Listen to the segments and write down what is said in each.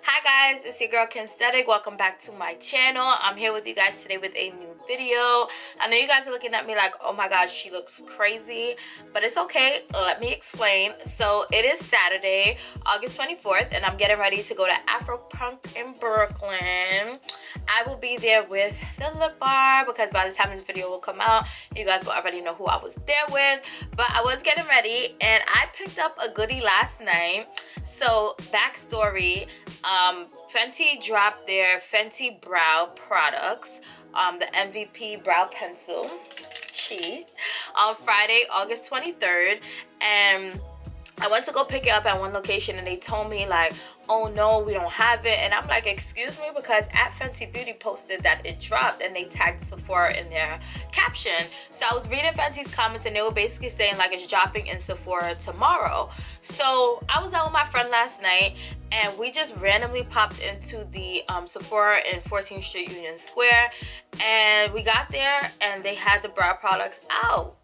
Hi guys, it's your girl Kensthetic. Welcome back to my channel. I'm here with you guys today with a new video. I know you guys are looking at me like, oh my gosh, she looks crazy, but it's okay. Let me explain. So it is Saturday, August 24th, and I'm getting ready to go to Afropunk in Brooklyn. I will be there with the lip bar because by the time this video will come out, you guys will already know who I was there with. But I was getting ready and I picked up a goodie last night. So backstory, Fenty dropped their Fenty brow products, the MVP brow pencil sheet, on Friday, August 23rd, and I went to go pick it up at one location and they told me like, oh no, we don't have it. And I'm like, excuse me, because at Fenty Beauty posted that it dropped and they tagged Sephora in their caption. So I was reading Fenty's comments and they were basically saying like it's dropping in Sephora tomorrow. So I was out with my friend last night and we just randomly popped into the Sephora in 14th Street Union Square, and we got there and they had the brow products out.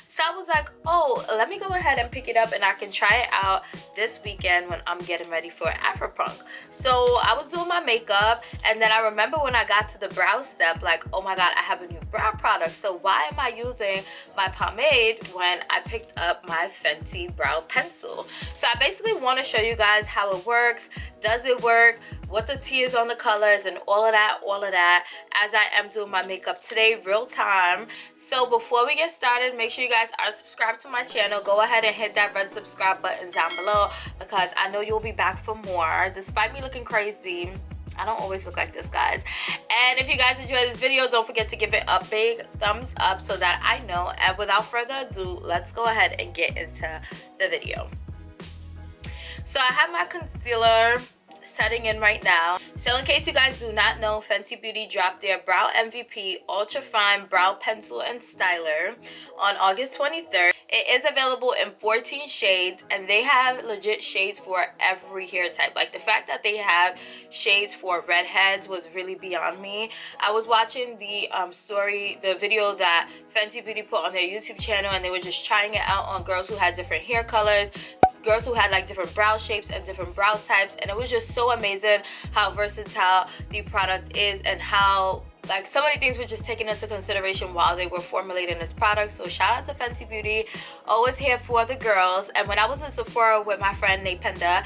So I was like, oh, let me go ahead and pick it up and I can try it out this weekend when I'm getting ready for Afropunk. So I was doing my makeup and then I remember when I got to the brow step, like, oh my god, I have a new brow product. So why am I using my pomade when I picked up my Fenty brow pencil? So I basically want to show you guys how it works. Does it work? What the tea is on the colors and all of that as I am doing my makeup today, real time. So before we get started, make sure you guys are subscribed to my channel. Go ahead and hit that red subscribe button down below because I know you'll be back for more. Despite me looking crazy, I don't always look like this, guys. And if you guys enjoyed this video, don't forget to give it a big thumbs up so that I know. And without further ado, let's go ahead and get into the video. So I have my concealer setting in right now. So in case you guys do not know, Fenty Beauty dropped their Brow MVP Ultra Fine Brow Pencil and Styler on August 23rd. It is available in 14 shades and they have legit shades for every hair type. Like the fact that they have shades for redheads was really beyond me. I was watching the the video that Fenty Beauty put on their YouTube channel and they were just trying it out on girls who had different hair colors, girls who had like different brow shapes and different brow types, and it was just so amazing how versatile the product is and how like so many things were just taken into consideration while they were formulating this product. So shout out to Fenty Beauty, always here for the girls. And when I was in Sephora with my friend Napenda,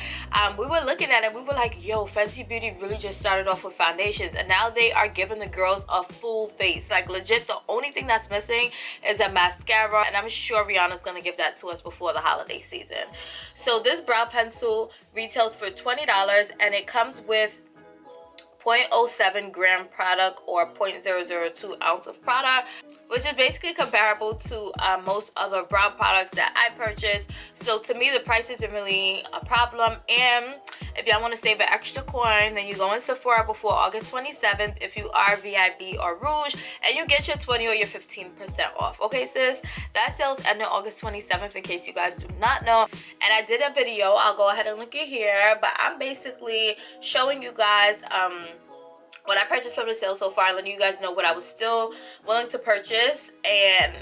we were looking at it, we were like, yo, Fenty Beauty really just started off with foundations and now they are giving the girls a full face. Like legit, the only thing that's missing is a mascara, and I'm sure Rihanna's gonna give that to us before the holiday season. So this brow pencil retails for $20 and it comes with 0.07 gram product or 0.002 ounce of product, which is basically comparable to most other brow products that I purchase. So to me, the price isn't really a problem. And if y'all want to save an extra coin, then you go in Sephora before August 27th if you are VIB or Rouge, and you get your 20 or your 15% off. Okay, sis? That sale's ending August 27th in case you guys do not know. And I did a video, I'll go ahead and link it here, but I'm basically showing you guys what I purchased from the sale so far, letting you guys know what I was still willing to purchase. And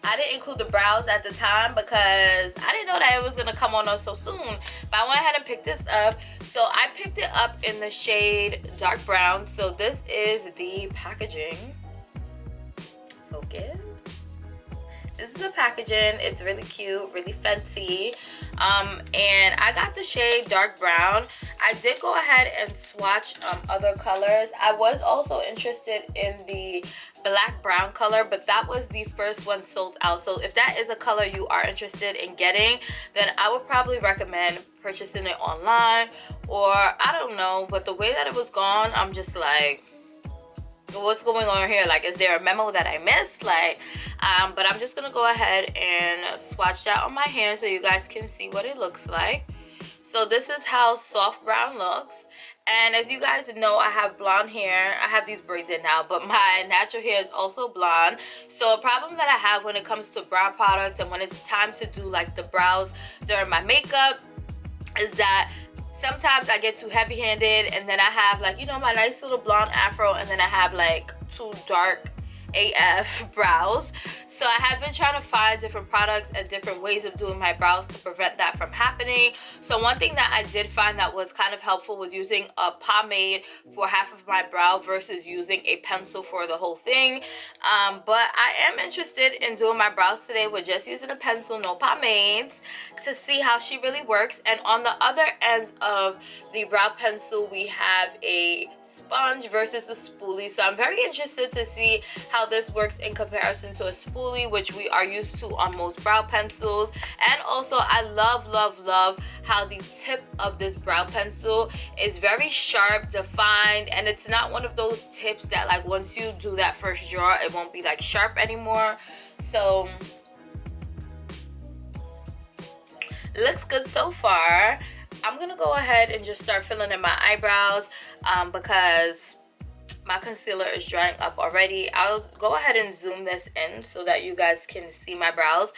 I didn't include the brows at the time because I didn't know that it was going to come on so soon. But I went ahead and picked this up. So I picked it up in the shade dark brown. So this is the packaging. Focus. This is the packaging. It's really cute, really fancy. And I got the shade dark brown. I did go ahead and swatch other colors. I was also interested in the black brown color, but that was the first one sold out. So if that is a color you are interested in getting, then I would probably recommend purchasing it online, or I don't know. But the way that it was gone, I'm just like, what's going on here? Like, is there a memo that I missed? Like, but I'm just gonna go ahead and swatch that on my hand so you guys can see what it looks like. So this is how soft brown looks. And as you guys know, I have blonde hair. I have these braids in now, but my natural hair is also blonde. So a problem that I have when it comes to brow products and when it's time to do like the brows during my makeup is that sometimes I get too heavy-handed and then I have like, you know, my nice little blonde afro and then I have like too dark AF brows. So I have been trying to find different products and different ways of doing my brows to prevent that from happening. So one thing that I did find that was kind of helpful was using a pomade for half of my brow versus using a pencil for the whole thing. But I am interested in doing my brows today with just using a pencil, no pomades, to see how she really works. And on the other ends of the brow pencil, we have a sponge versus a spoolie. So I'm very interested to see how this works in comparison to a spoolie, which we are used to on most brow pencils. And also I love how the tip of this brow pencil is very sharp, defined, and it's not one of those tips that like once you do that first draw it won't be like sharp anymore. So it looks good so far. I'm gonna go ahead and just start filling in my eyebrows because my concealer is drying up already. I'll go ahead and zoom this in so that you guys can see my brows.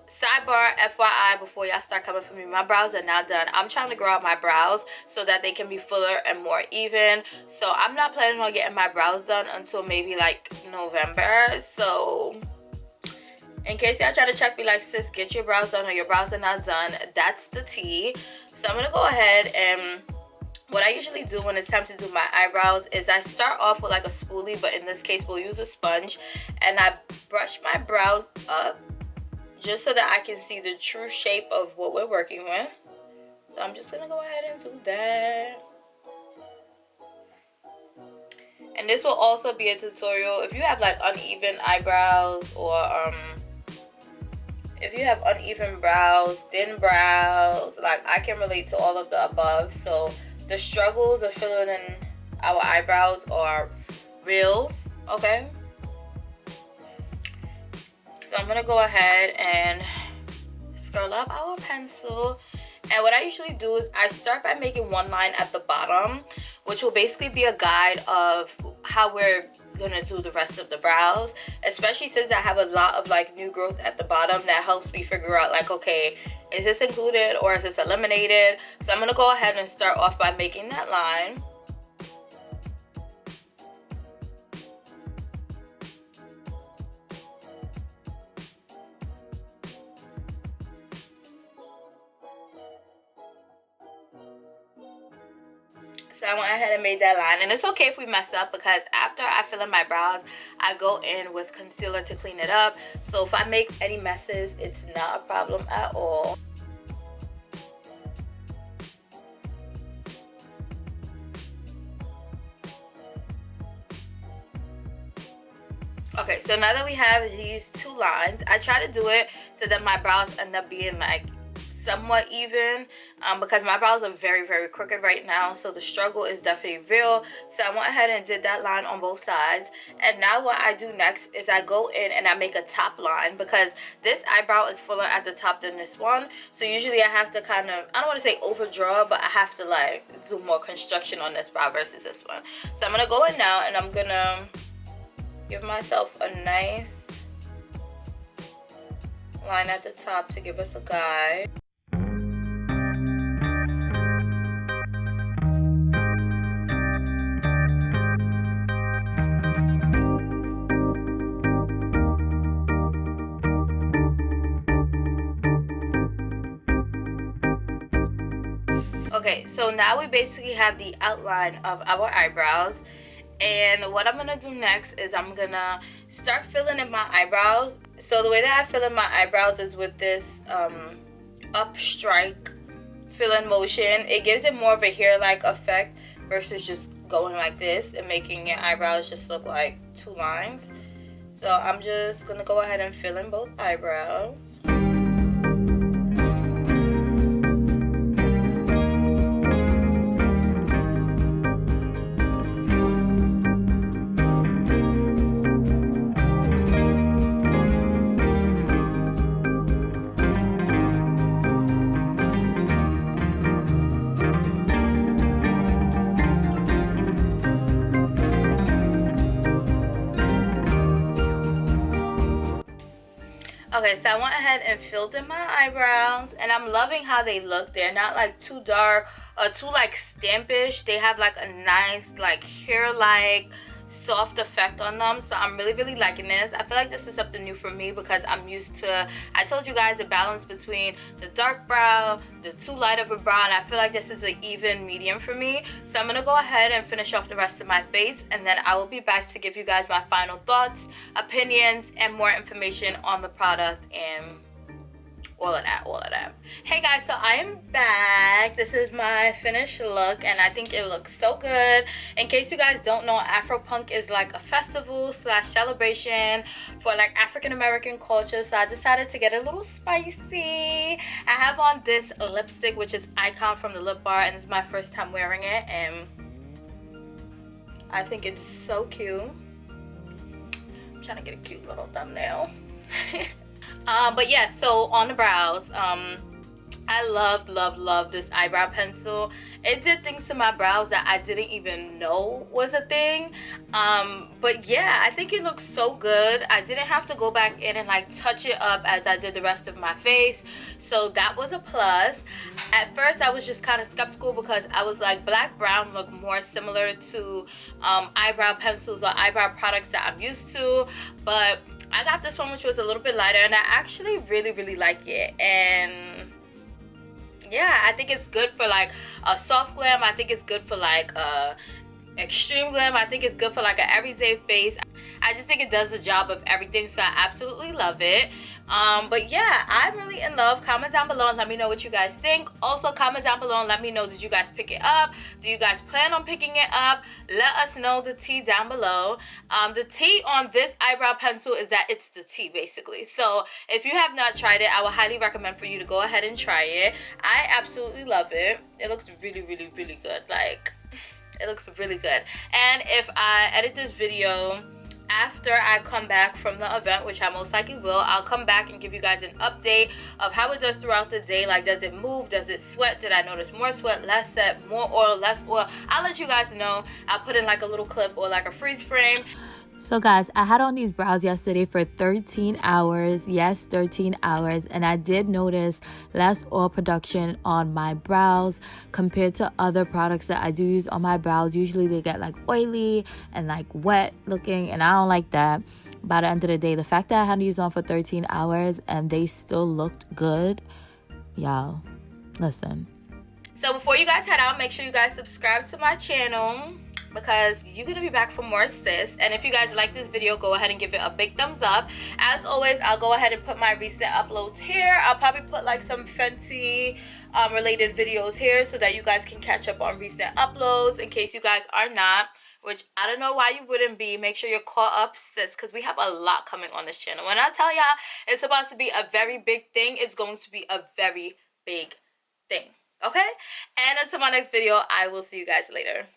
Sidebar, FYI, before y'all start coming for me, my brows are not done. I'm trying to grow out my brows so that they can be fuller and more even. So I'm not planning on getting my brows done until maybe like November. So in case y'all try to check me like, sis, get your brows done or your brows are not done, that's the tea. So I'm gonna go ahead, and what I usually do when it's time to do my eyebrows is I start off with like a spoolie, but in this case we'll use a sponge, and I brush my brows up just so that I can see the true shape of what we're working with. So I'm just gonna go ahead and do that. And this will also be a tutorial if you have like uneven eyebrows, or if you have uneven brows, thin brows, like I can relate to all of the above. So the struggles of filling in our eyebrows are real, okay? So I'm gonna go ahead and scroll up our pencil. And what I usually do is I start by making one line at the bottom, which will basically be a guide of how we're gonna do the rest of the brows, especially since I have a lot of like new growth at the bottom. That helps me figure out like, okay, is this included or is this eliminated? So I'm gonna go ahead and start off by making that line. So I went ahead and made that line, and it's okay if we mess up because after I fill in my brows, I go in with concealer to clean it up. So if I make any messes, it's not a problem at all. Okay, so now that we have these two lines, I try to do it so that my brows end up being like somewhat even, because my brows are very crooked right now, so the struggle is definitely real. So I went ahead and did that line on both sides, and now what I do next is I go in and I make a top line, because this eyebrow is fuller at the top than this one. So usually I have to kind of, I don't want to say overdraw, but I have to like do more construction on this brow versus this one. So I'm gonna go in now and I'm gonna give myself a nice line at the top to give us a guide. Okay, so now we basically have the outline of our eyebrows, and what I'm gonna do next is I'm gonna start filling in my eyebrows. So the way that I fill in my eyebrows is with this up strike fill-in motion. It gives it more of a hair-like effect versus just going like this and making your eyebrows just look like two lines. So I'm just gonna go ahead and fill in both eyebrows. Okay, so I went ahead and filled in my eyebrows, and I'm loving how they look. They're not like too dark or too like stampish. They have like a nice like hair-like soft effect on them. So I'm really liking this. I feel like this is something new for me because I'm used to, I told you guys, the balance between the dark brow, the too light of a brow, and I feel like this is an even medium for me. So I'm gonna go ahead and finish off the rest of my face, and then I will be back to give you guys my final thoughts, opinions, and more information on the product and all of that. Hey guys, so I am back. This is my finished look, and I think it looks so good. In case you guys don't know, Afropunk is like a festival slash celebration for like African American culture, so I decided to get a little spicy. I have on this lipstick, which is Icon from the Lip Bar, and it's my first time wearing it, and I think it's so cute. I'm trying to get a cute little thumbnail. But yeah, so on the brows, I love this eyebrow pencil. It did things to my brows that I didn't even know was a thing. But yeah, I think it looks so good. I didn't have to go back in and like touch it up as I did the rest of my face, so that was a plus. At first I was just kind of skeptical because I was like, black brown look more similar to eyebrow pencils or eyebrow products that I'm used to, but I got this one, which was a little bit lighter, and I actually really like it. And yeah, I think it's good for like a soft glam. I think it's good for like a extreme glam. I think it's good for like an everyday face. I just think it does the job of everything, so I absolutely love it. But yeah, I'm really in love. Comment down below and let me know what you guys think. Also, comment down below and let me know, did you guys pick it up? Do you guys plan on picking it up? Let us know the tea down below. The tea on this eyebrow pencil is that it's the tea basically. So if you have not tried it, I would highly recommend for you to go ahead and try it. I absolutely love it. It looks really good. Like, it looks really good. And if I edit this video after I come back from the event, which I most likely will, I'll come back and give you guys an update of how it does throughout the day. Like, does it move? Does it sweat? Did I notice more sweat, less sweat, more oil, less oil? I'll let you guys know. I'll put in like a little clip or like a freeze frame. So guys, I had on these brows yesterday for 13 hours. Yes, 13 hours. And I did notice less oil production on my brows compared to other products that I do use on my brows. Usually they get like oily and like wet looking, and I don't like that. By the end of the day, the fact that I had these on for 13 hours and they still looked good, y'all, listen. So before you guys head out, make sure you guys subscribe to my channel, because you're gonna be back for more, sis. And if you guys like this video, go ahead and give it a big thumbs up. As always, I'll go ahead and put my recent uploads here. I'll probably put like some Fenty related videos here so that you guys can catch up on recent uploads in case you guys are not, which I don't know why you wouldn't be. Make sure you're caught up, sis, because we have a lot coming on this channel. When I tell y'all it's about to be a very big thing, it's going to be a very big thing, okay? And until my next video, I will see you guys later.